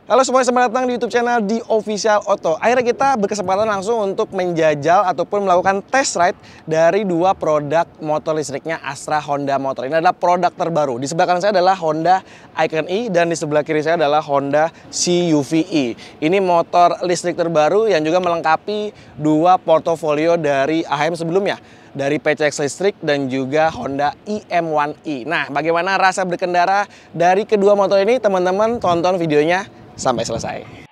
Halo semuanya, selamat datang di YouTube channel di Official Auto. Akhirnya kita berkesempatan langsung untuk menjajal ataupun melakukan test ride dari dua produk motor listriknya Astra Honda Motor. Ini adalah produk terbaru. Di sebelah kanan saya adalah Honda Icon E dan di sebelah kiri saya adalah Honda CUV-E. Ini motor listrik terbaru yang juga melengkapi dua portofolio dari AHM sebelumnya, dari PCX listrik dan juga Honda IM1E. Nah, bagaimana rasa berkendara dari kedua motor ini? Teman-teman tonton videonya sampai selesai.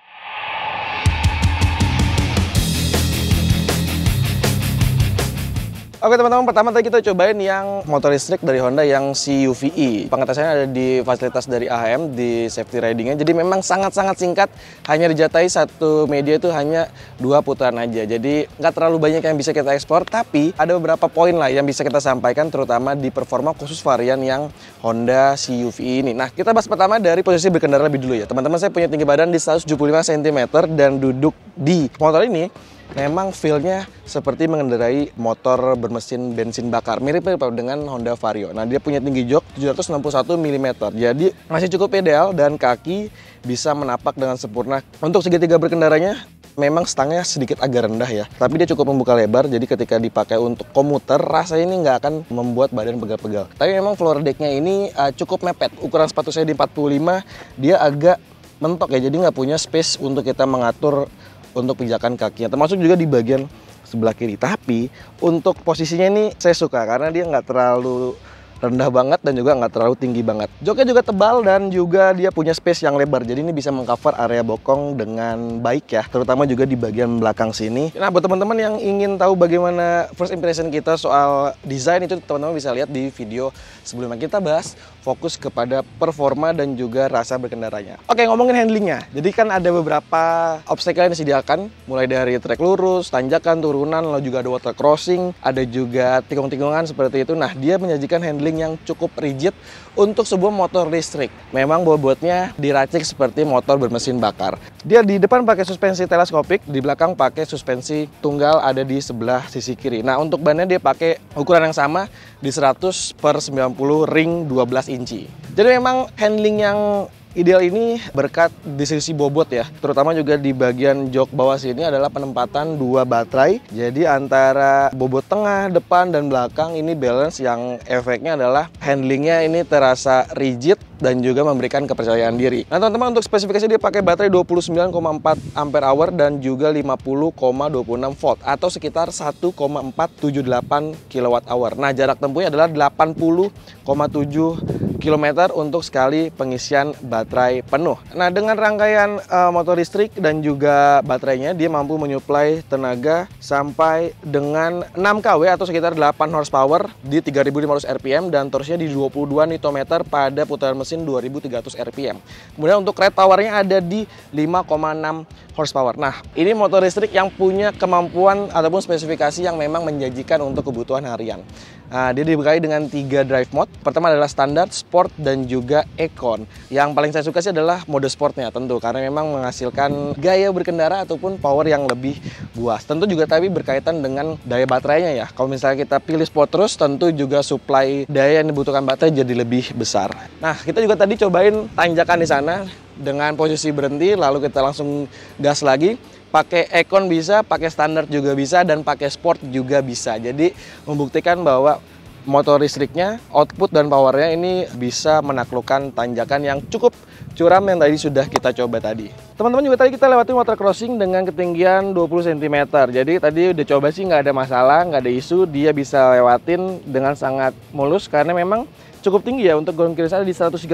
Oke teman-teman, pertama tadi kita cobain yang motor listrik dari Honda yang CUV-E. Pengetesannya ada di fasilitas dari AHM di safety ridingnya. Jadi memang sangat-sangat singkat, hanya dijatai satu media itu hanya 2 putaran aja. Jadi nggak terlalu banyak yang bisa kita ekspor, tapi ada beberapa poin lah yang bisa kita sampaikan, terutama di performa khusus varian yang Honda CUV-E ini. Nah, kita bahas pertama dari posisi berkendara lebih dulu ya. Teman-teman, saya punya tinggi badan di 175 cm dan duduk di motor ini memang feel-nya seperti mengendarai motor bermesin bensin bakar, mirip dengan Honda Vario. Nah, dia punya tinggi jok 761 mm, jadi masih cukup ideal dan kaki bisa menapak dengan sempurna. Untuk segitiga berkendaranya memang stangnya sedikit agak rendah ya, tapi dia cukup membuka lebar, jadi ketika dipakai untuk komuter rasanya ini nggak akan membuat badan pegal-pegal. Tapi memang floor decknya ini cukup mepet. Ukuran sepatu saya di 45, dia agak mentok ya, jadi nggak punya space untuk kita mengatur untuk pijakan kakinya, termasuk juga di bagian sebelah kiri. Tapi untuk posisinya ini saya suka karena dia nggak terlalu rendah banget dan juga nggak terlalu tinggi banget. Joknya juga tebal dan juga dia punya space yang lebar, jadi ini bisa mengcover area bokong dengan baik ya, terutama juga di bagian belakang sini. Nah, buat teman-teman yang ingin tahu bagaimana first impression kita soal desain itu, teman-teman bisa lihat di video sebelumnya. Kita bahas fokus kepada performa dan juga rasa berkendaranya. Oke, ngomongin handlingnya. Jadi kan ada beberapa obstacle yang disediakan, mulai dari trek lurus, tanjakan, turunan, lalu juga ada water crossing, ada juga tikung-tikungan seperti itu. Nah, dia menyajikan handling yang cukup rigid untuk sebuah motor listrik. Memang bobotnya diracik seperti motor bermesin bakar. Dia di depan pakai suspensi teleskopik, di belakang pakai suspensi tunggal ada di sebelah sisi kiri. Nah, untuk bannya dia pakai ukuran yang sama di 100/90 ring 12 inci. Jadi memang handling yang ideal ini berkat di sisi bobot ya, terutama juga di bagian jok bawah sini adalah penempatan 2 baterai. Jadi antara bobot tengah, depan, dan belakang ini balance, yang efeknya adalah handlingnya ini terasa rigid dan juga memberikan kepercayaan diri. Nah teman-teman, untuk spesifikasi dia pakai baterai 29,4 ampere hour dan juga 50,26 volt atau sekitar 1,478 kWh. Nah, jarak tempuhnya adalah 80,7 km untuk sekali pengisian baterai penuh. Nah, dengan rangkaian motor listrik dan juga baterainya, dia mampu menyuplai tenaga sampai dengan 6 kW atau sekitar 8 horsepower di 3.500 rpm dan torsinya di 22 Nm pada putaran mesin 2.300 rpm. Kemudian untuk rate powernya ada di 5,6 horsepower. Nah, ini motor listrik yang punya kemampuan ataupun spesifikasi yang memang menjanjikan untuk kebutuhan harian. Nah, dia dibekali dengan 3 drive mode. Pertama adalah standar, sport, dan juga econ. Yang paling saya suka sih adalah mode sportnya tentu, karena memang menghasilkan gaya berkendara ataupun power yang lebih buas. Tentu juga tapi berkaitan dengan daya baterainya ya. Kalau misalnya kita pilih sport terus, tentu juga supply daya yang dibutuhkan baterai jadi lebih besar. Nah, kita juga tadi cobain tanjakan di sana dengan posisi berhenti, lalu kita langsung gas lagi. Pakai econ bisa, pakai standar juga bisa, dan pakai sport juga bisa. Jadi membuktikan bahwa motor listriknya, output dan powernya ini bisa menaklukkan tanjakan yang cukup curam yang tadi sudah kita coba tadi. Teman-teman, juga tadi kita lewati water crossing dengan ketinggian 20 cm. Jadi tadi udah coba sih nggak ada masalah, nggak ada isu, dia bisa lewatin dengan sangat mulus karena memang cukup tinggi ya. Untuk ground clearance ada di 139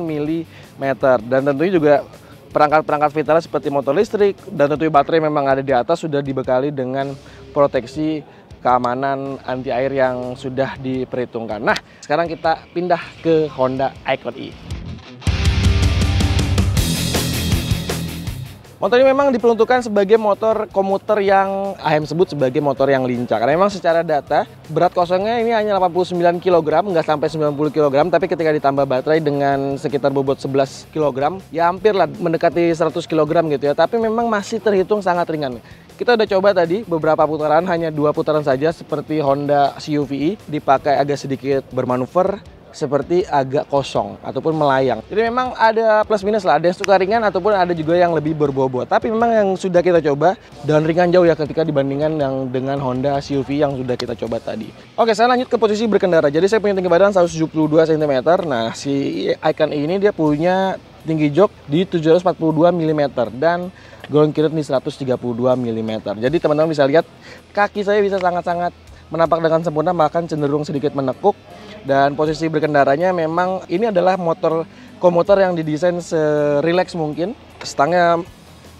mm. Dan tentunya juga perangkat-perangkat vital seperti motor listrik dan tentunya baterai memang ada di atas sudah dibekali dengan proteksi keamanan anti air yang sudah diperhitungkan. Nah, sekarang kita pindah ke Honda Icon E. Motor ini memang diperuntukkan sebagai motor komuter yang AHM sebut sebagai motor yang lincah. Karena memang secara data, berat kosongnya ini hanya 89 kg, nggak sampai 90 kg. Tapi ketika ditambah baterai dengan sekitar bobot 11 kg, ya hampir lah mendekati 100 kg gitu ya. Tapi memang masih terhitung sangat ringan. Kita udah coba tadi beberapa putaran, hanya 2 putaran saja seperti Honda CUV-E. Dipakai agak sedikit bermanuver, seperti agak kosong ataupun melayang. Jadi memang ada plus minus lah, ada yang suka ringan ataupun ada juga yang lebih berbobot. Tapi memang yang sudah kita coba dan ringan jauh ya ketika dibandingkan yang dengan Honda CUV yang sudah kita coba tadi. Oke, saya lanjut ke posisi berkendara. Jadi saya punya tinggi badan 172 cm. Nah, si Icon ini dia punya tinggi jok di 742 mm dan ground clearance di 132 mm. Jadi teman-teman bisa lihat kaki saya bisa sangat-sangat menapak dengan sempurna, bahkan cenderung sedikit menekuk. Dan posisi berkendaranya memang ini adalah motor komuter yang didesain serileks mungkin. Stangnya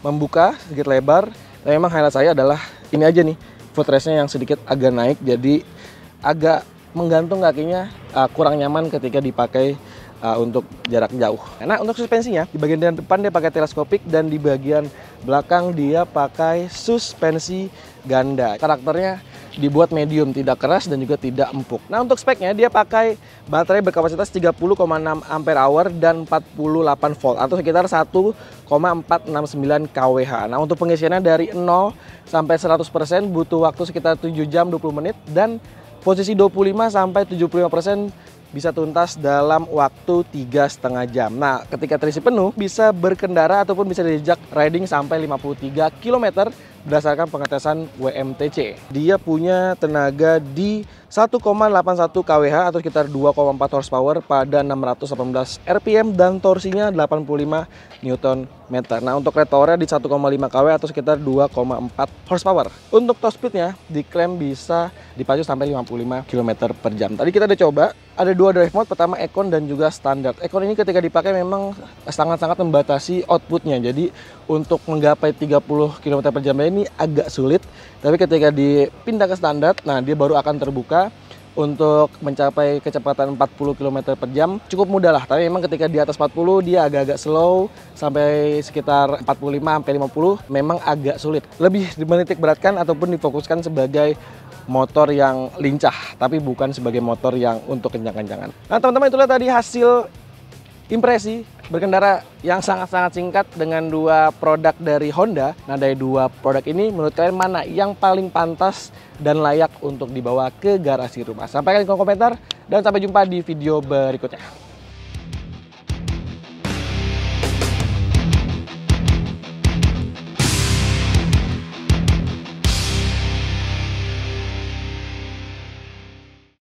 membuka sedikit lebar. Dan memang highlight saya adalah ini aja nih, footrestnya yang sedikit agak naik, jadi agak menggantung kakinya, kurang nyaman ketika dipakai untuk jarak jauh. Nah, untuk suspensinya di bagian depan dia pakai teleskopik dan di bagian belakang dia pakai suspensi ganda. Karakternya dibuat medium, tidak keras dan juga tidak empuk. Nah, untuk speknya dia pakai baterai berkapasitas 30,6 ampere hour dan 48 volt atau sekitar 1,469 kWh. Nah, untuk pengisiannya dari 0 sampai 100% butuh waktu sekitar 7 jam 20 menit dan posisi 25 sampai 75% bisa tuntas dalam waktu 3,5 jam. Nah, ketika terisi penuh bisa berkendara ataupun bisa diajak riding sampai 53 km berdasarkan pengetesan WMTC. Dia punya tenaga di 1,81 kWh atau sekitar 2,4 horsepower pada 618 rpm dan torsinya 85 Nm. Nah, untuk rate powernya di 1,5 kW atau sekitar 2,4 horsepower. Untuk top speednya diklaim bisa dipacu sampai 55 km per jam. Tadi kita udah coba, ada dua drive mode, pertama Econ dan juga standar. Econ ini ketika dipakai memang sangat-sangat membatasi outputnya. Jadi untuk menggapai 30 km per jam ini agak sulit. Tapi ketika dipindah ke standar, nah dia baru akan terbuka untuk mencapai kecepatan 40 km per jam. Cukup mudah lah, tapi memang ketika di atas 40 dia agak-agak slow sampai sekitar 45 sampai 50 memang agak sulit. Lebih menitik beratkan ataupun difokuskan sebagai motor yang lincah, tapi bukan sebagai motor yang untuk kencang-kencangan. Nah, teman-teman, itulah tadi hasil impresi berkendara yang sangat-sangat singkat dengan dua produk dari Honda. Nah, dari dua produk ini menurut kalian mana yang paling pantas dan layak untuk dibawa ke garasi rumah? Sampaikan di kolom komentar dan sampai jumpa di video berikutnya.